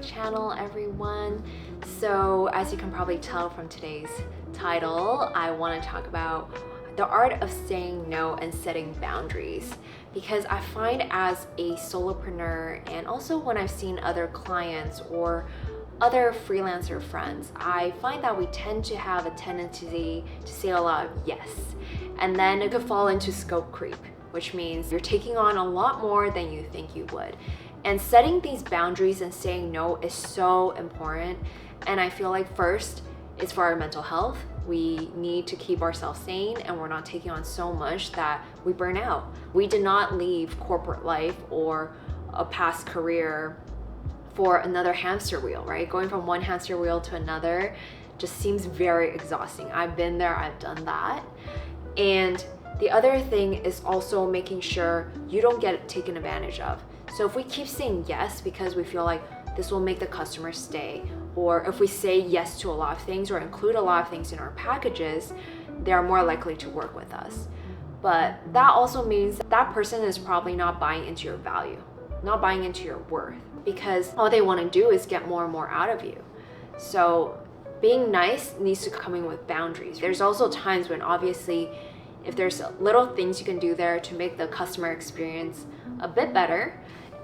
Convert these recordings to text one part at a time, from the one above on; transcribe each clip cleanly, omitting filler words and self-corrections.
channel, everyone. So as you can probably tell from today's title, I want to talk about the art of saying no and setting boundaries, because I find as a solopreneur, and also when I've seen other clients or other freelancer friends, I find that we tend to have a tendency to say a lot of yes, and then it could fall into scope creep, which means you're taking on a lot more than you think you would. And setting these boundaries and saying no is so important. And I feel like first, it's for our mental health. We need to keep ourselves sane, and we're not taking on so much that we burn out. We did not leave corporate life or a past career for another hamster wheel, right? Going from one hamster wheel to another just seems very exhausting. I've been there, I've done that. And the other thing is also making sure you don't get taken advantage of. So if we keep saying yes because we feel like this will make the customer stay, or if we say yes to a lot of things or include a lot of things in our packages, they are more likely to work with us. But that also means that person is probably not buying into your value, not buying into your worth, because all they want to do is get more and more out of you. So being nice needs to come in with boundaries. There's also times when obviously if there's little things you can do there to make the customer experience a bit better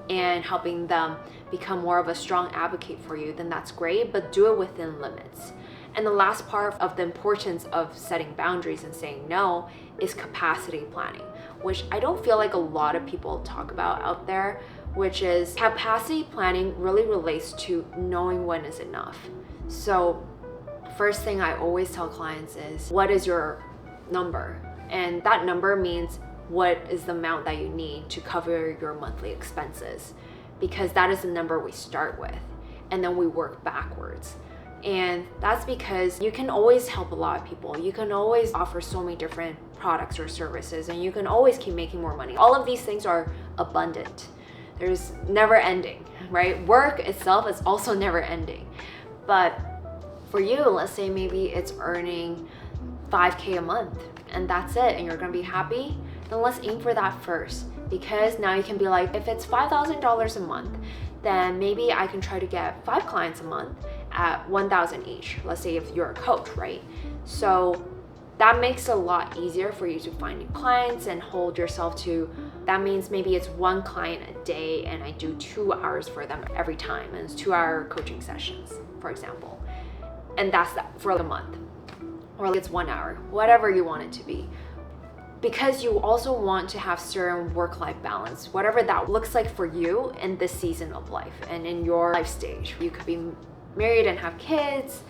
and helping them become more of a strong advocate for you, then that's great, but do it within limits. And the last part of the importance of setting boundaries and saying no is capacity planning, which I don't feel like a lot of people talk about out there, which is capacity planning really relates to knowing when is enough. So first thing I always tell clients is, what is your number? And that number means what is the amount that you need to cover your monthly expenses, because that is the number we start with, and then we work backwards. And that's because you can always help a lot of people. You can always offer so many different products or services, and you can always keep making more money. All of these things are abundant. There's never ending, right? Work itself is also never ending. But for you, let's say maybe it's earning $5,000 a month and that's it, and you're gonna be happy, then let's aim for that first, because now you can be like, if it's $5,000 a month, then maybe I can try to get 5 clients a month at $1,000 each. Let's say if you're a coach, right? So that makes it a lot easier for you to find new clients and hold yourself to, that means maybe it's 1 client a day and I do 2 hours for them every time, and it's 2-hour coaching sessions, for example. And that's that for the month. Or it's 1 hour, whatever you want it to be. Because you also want to have certain work-life balance, whatever that looks like for you in this season of life and in your life stage. You could be married and have kids,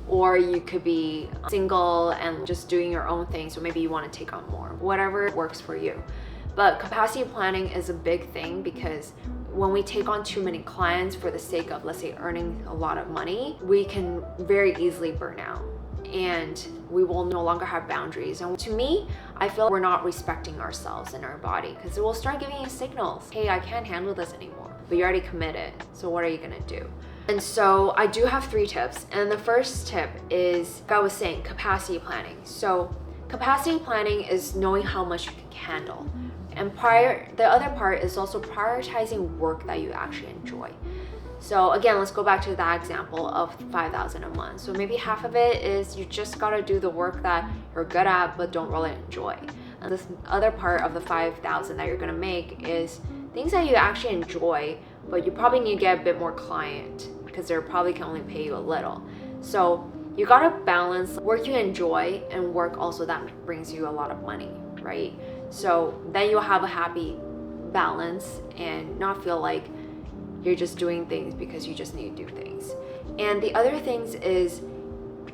or you could be single and just doing your own thing, so maybe you want to take on more, whatever works for you. But capacity planning is a big thing, because when we take on too many clients for the sake of, let's say, earning a lot of money, we can very easily burn out, and we will no longer have boundaries. And to me, I feel we're not respecting ourselves and our body, because it will start giving you signals. Hey, I can't handle this anymore. But you already committed, so what are you gonna do? And so I do have 3 tips. And the first tip is, like I was saying, capacity planning. So capacity planning is knowing how much you can handle. And the other part is also prioritizing work that you actually enjoy. So again, let's go back to that example of $5,000 a month. So maybe half of it is you just gotta do the work that you're good at but don't really enjoy. And this other part of the $5,000 that you're gonna make is things that you actually enjoy, but you probably need to get a bit more client, because they probably can only pay you a little. So you gotta balance work you enjoy and work also that brings you a lot of money, right? So then you'll have a happy balance and not feel like you're just doing things because you just need to do things. And the other things is,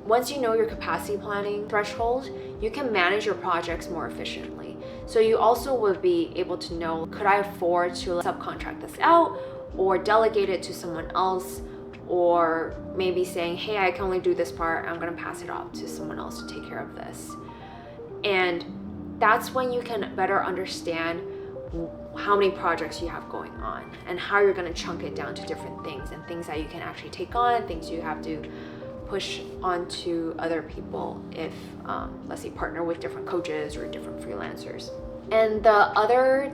once you know your capacity planning threshold, you can manage your projects more efficiently. So you also would be able to know, could I afford to subcontract this out or delegate it to someone else, or maybe saying, hey, I can only do this part, I'm gonna pass it off to someone else to take care of this. And that's when you can better understand how many projects you have going on and how you're going to chunk it down to different things, and things that you can actually take on, things you have to push onto other people if, let's say, partner with different coaches or different freelancers. And the other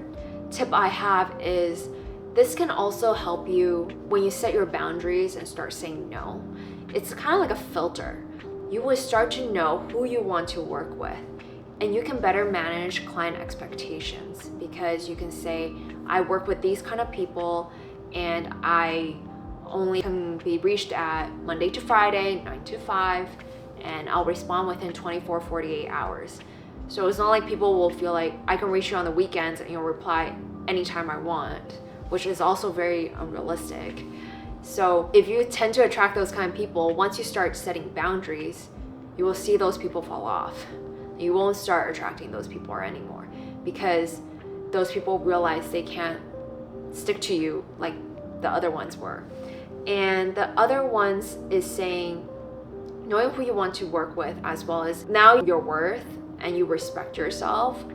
tip I have is this can also help you when you set your boundaries and start saying no. It's kind of like a filter. You will start to know who you want to work with, and you can better manage client expectations because you can say, I work with these kind of people and I only can be reached at Monday to Friday, 9 to 5, and I'll respond within 24, 48 hours. So it's not like people will feel like I can reach you on the weekends and you'll reply anytime I want, which is also very unrealistic. So if you tend to attract those kind of people, once you start setting boundaries, you will see those people fall off. You won't start attracting those people anymore because those people realize they can't stick to you like the other ones were. And the other ones is saying, knowing who you want to work with, as well as now your worth and you respect yourself,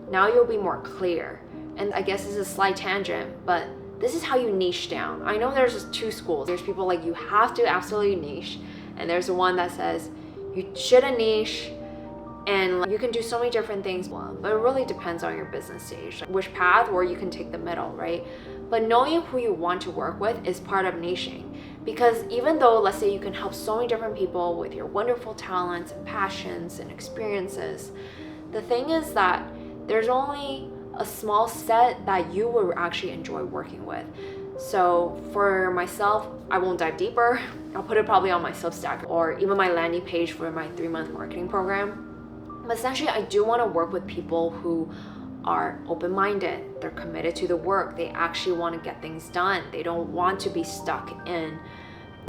now you'll be more clear. And I guess this is a slight tangent, but this is how you niche down. I know there's just two schools. There's people like you have to absolutely niche, and there's the one that says you shouldn't niche, and you can do so many different things. But it really depends on your business stage, which path, or you can take the middle, right? But knowing who you want to work with is part of niching. Because even though, let's say you can help so many different people with your wonderful talents and passions and experiences, the thing is that there's only a small set that you will actually enjoy working with. So for myself, I won't dive deeper. I'll put it probably on my Substack or even my landing page for my 3-month marketing program. But essentially, I do want to work with people who are open-minded, they're committed to the work, they actually want to get things done, they don't want to be stuck in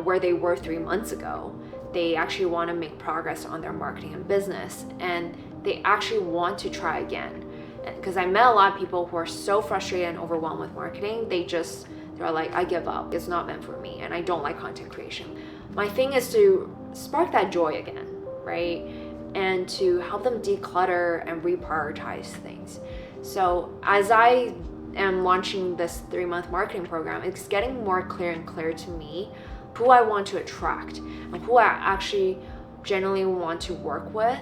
where they were 3 months ago. They actually want to make progress on their marketing and business, and they actually want to try again. Because I met a lot of people who are so frustrated and overwhelmed with marketing, they're like, I give up, it's not meant for me, and I don't like content creation. My thing is to spark that joy again, right? And to help them declutter and reprioritize things. So as I am launching this 3-month marketing program, it's getting more clear and clear to me who I want to attract and who I actually genuinely want to work with,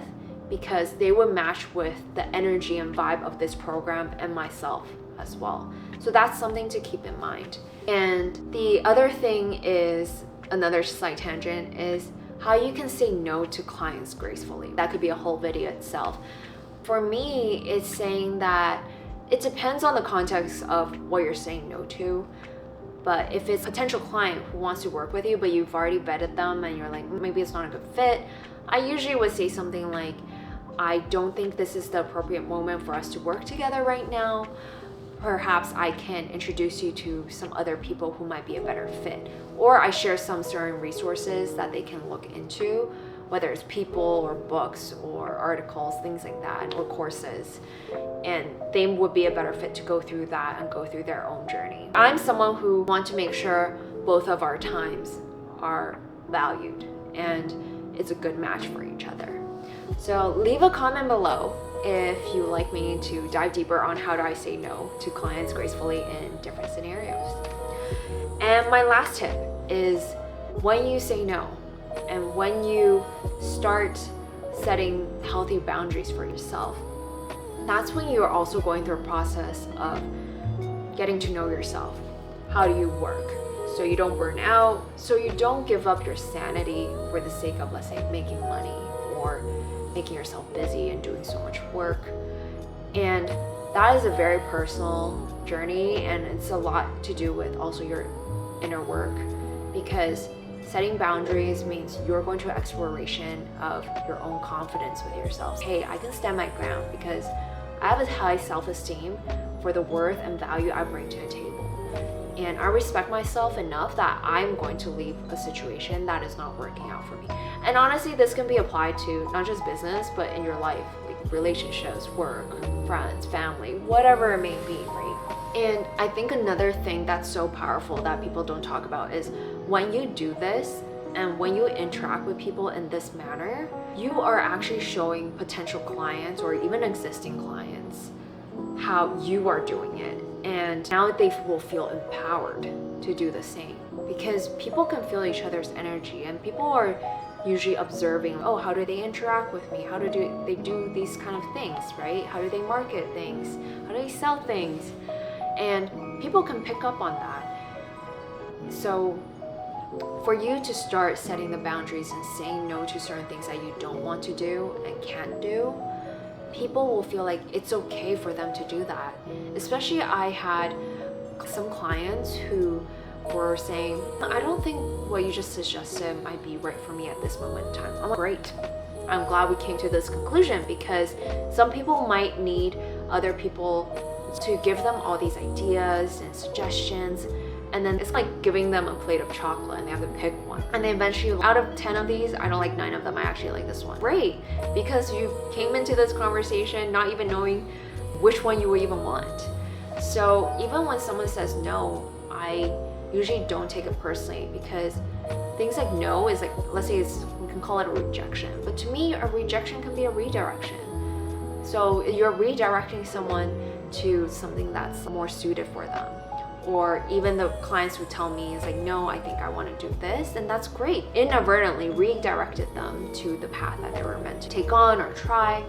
because they would match with the energy and vibe of this program and myself as well. So that's something to keep in mind. And the other thing is, another slight tangent, is how you can say no to clients gracefully. That could be a whole video itself. For me, it's saying that it depends on the context of what you're saying no to. But if it's a potential client who wants to work with you, but you've already vetted them and you're like, maybe it's not a good fit, I usually would say something like, I don't think this is the appropriate moment for us to work together right now. Perhaps I can introduce you to some other people who might be a better fit. Or I share some certain resources that they can look into, whether it's people or books or articles, things like that, or courses. And they would be a better fit to go through that and go through their own journey. I'm someone who wants to make sure both of our times are valued and it's a good match for each other. So leave a comment below if you would like me to dive deeper on how do I say no to clients gracefully in different scenarios. And my last tip is, when you say no and when you start setting healthy boundaries for yourself, that's when you're also going through a process of getting to know yourself. How do you work? So you don't burn out, so you don't give up your sanity for the sake of, let's say, making money or making yourself busy and doing so much work. And that is a very personal journey, and it's a lot to do with also your inner work, because setting boundaries means you're going to exploration of your own confidence with yourself. Hey, I can stand my ground because I have a high self-esteem for the worth and value I bring to the table. And I respect myself enough that I'm going to leave a situation that is not working out for me. And honestly, this can be applied to not just business, but in your life, like relationships, work, friends, family, whatever it may be, right? And I think another thing that's so powerful that people don't talk about is when you do this and when you interact with people in this manner, you are actually showing potential clients or even existing clients how you are doing it. And now they will feel empowered to do the same, because people can feel each other's energy, and people are usually observing, oh, how do they interact with me? How do they do these kind of things, right? How do they market things? How do they sell things? And people can pick up on that. So for you to start setting the boundaries and saying no to certain things that you don't want to do and can't do, people will feel like it's okay for them to do that. Especially I had some clients who were saying, I don't think what you just suggested might be right for me at this moment in time. I'm like, great. I'm glad we came to this conclusion, because some people might need other people to give them all these ideas and suggestions, and then it's like giving them a plate of chocolate and they have to pick one. And then eventually, out of 10 of these, I don't like 9 of them. I actually like this one. Great, because you came into this conversation not even knowing which one you would even want. So even when someone says no, I usually don't take it personally, because things like no is like, let's say we can call it a rejection, but to me a rejection can be a redirection. So you're redirecting someone to something that's more suited for them. Or even the clients who tell me, it's like, no, I think I want to do this, and that's great. Inadvertently redirected them to the path that they were meant to take on or try.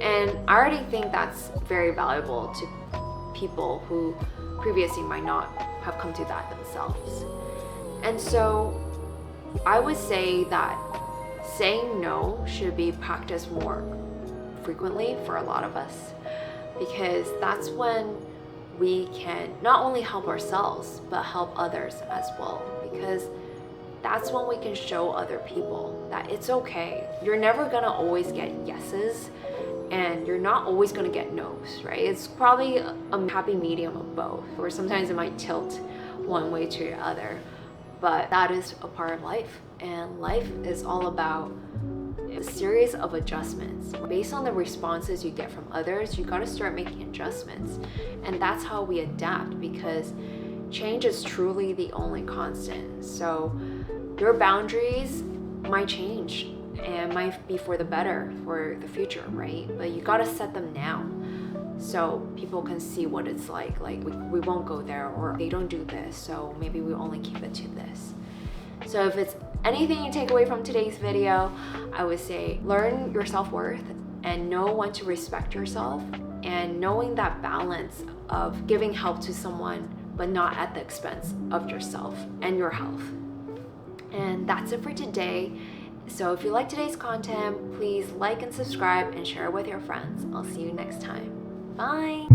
And I already think that's very valuable to people who previously might not have come to that themselves. And so I would say that saying no should be practiced more frequently for a lot of us, because that's when we can not only help ourselves but help others as well, because that's when we can show other people that it's okay. You're never gonna always get yeses, and you're not always gonna get no's, right? It's probably a happy medium of both, or sometimes it might tilt one way to the other, but that is a part of life. And life is all about a series of adjustments. Based on the responses you get from others, you gotta start making adjustments. And that's how we adapt, because change is truly the only constant. So your boundaries might change and might be for the better for the future, right? But you gotta set them now so people can see what it's like we won't go there, or they don't do this, so maybe we only keep it to this. So if it's anything you take away from today's video, I would say learn your self-worth and know when to respect yourself, and knowing that balance of giving help to someone but not at the expense of yourself and your health. And that's it for today. So if you like today's content, please like and subscribe and share with your friends. I'll see you next time. Bye.